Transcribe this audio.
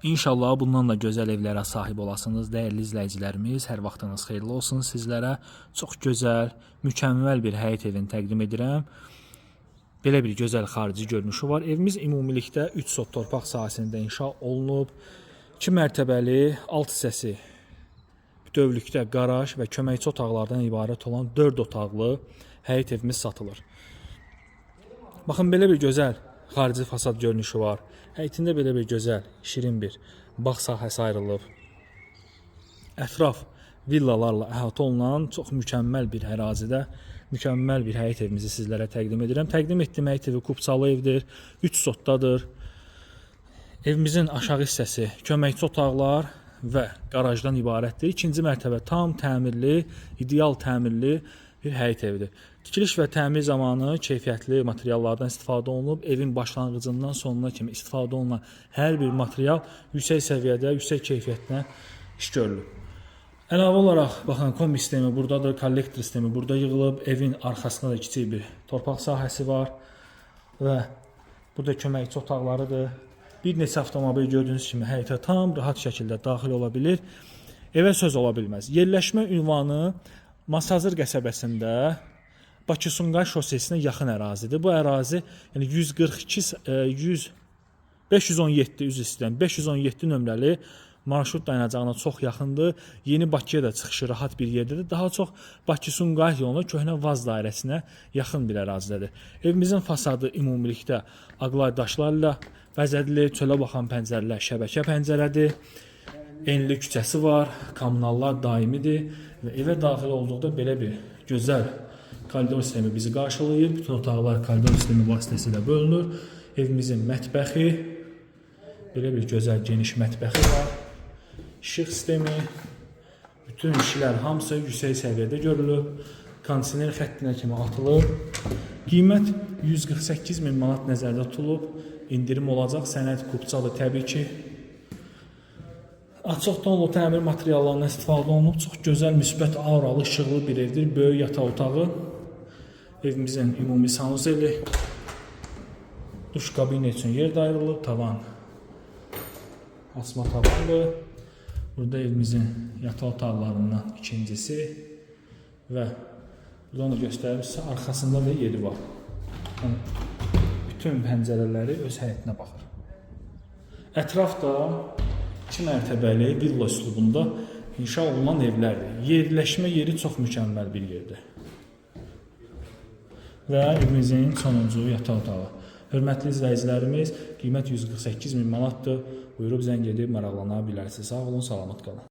İnşallah bundan da gözəl evlərə sahib olasınız, dəyərli izləyicilərimiz. Hər vaxtınız xeyirli olsun. Sizlərə çox gözəl, mükəmməl bir həyət evini təqdim edirəm. Belə bir gözəl xarici görünüşü var. Evimiz ümumilikdə 3 sot torpaq sahəsində inşa olunub. 2 mərtəbəli, alt hissəsi bütövlükdə qaraj və köməkçi otaqlardan ibarət olan 4 otaqlı həyət evimiz satılır. Baxın, belə bir gözəl xarici fasad görünüşü var. Həyətində belə bir gözəl, şirin bir bağ sahəsi ayrılıb. Ətraf villalarla əhatə olunan çox mükəmməl bir ərazidə mükəmməl bir həyət evimizi sizlərə təqdim edirəm. Təqdim etdiyim həyət evi kubçalı evdir, 3 sotdadır. Evimizin aşağı hissəsi köməkçi otaqlar və qarajdan ibarətdir. İkinci mərtəbə tam təmirli, ideal təmirli bir həyət evidir. Tikiliş və təmir zamanı keyfiyyətli materiallardan istifadə olunub. Evin başlanğıcından sonuna kimi istifadə olunan hər bir material yüksək səviyyədə, yüksək keyfiyyətlə iş görülüb. Əlavə olaraq, baxın, kombi sistemi buradadır, kollektor sistemi burada yığılıb. Evin arxasında da kiçik bir torpaq sahəsi var və burada köməkçi otaqlarıdır. Bir neçə avtomobil gördüyünüz kimi həyətə tam rahat şəkildə daxil ola bilir. Evə söz ola bilməz. Yerləşmə ünvanı Masazır qəsəbəsində Bakı-Sumqayıt şosesinə yaxın ərazidir. Bu ərazi yəni 517 nömrəli marşrut dayanacağına çox yaxındır. Yeni Bakıya da çıxışı rahat bir yerdedir. Daha çox Bakı-Sumqayıt yoluna, köhnə Vaz dairəsinə yaxın bir ərazidədir. Evimizin fasadı ümumilikdə ağlay daşlarla bəzədilir. Çölə baxan pəncərələr şəbəkə pəncərədir. Enli küçəsi var, kommunallar daimidir və evə daxil olduqda belə bir gözəl koridor sistemi bizi qarşılayır. Bütün otaqlar koridor sistemi vasitəsilə bölünür. Evimizin mətbəxi, belə bir gözəl geniş mətbəxi var. İşıq sistemi, bütün işlər hamısı yüksək səviyyədə görülüb. Kondisioner xəttinə kimi atılıb. Qiymət 148 min manat nəzərdə tutulub. İndirim olacaq, sənəd kubçalı təbii ki. Açıq tonlu təmir materiallarından istifadə olunub. Çox gözəl, müsbət, auralı, işıqlı bir evdir. Böyük yataq otağı. Evimizin ümumi sanuzeli. Duş kabini üçün yer ayrılıb. Tavan asma tavandır. Burada evimizin yataq otaqlarından ikincisi və buradan da göstərirsə arxasında da yeri var. Yəni, bütün pəncərələri öz həyətinə baxır. Ətrafda 2 mərtəbəli villa üslubunda inşa olunan evlərdir. Yerləşmə yeri çox mükəmməl bir yerdir. Və evimizin sonuncu yataq otağı. Hörmətli izləyicilərimiz, qiymət 148 min manatdır. Buyurub zəng edib maraqlana bilərsiniz. Sağ olun, salamat qalın.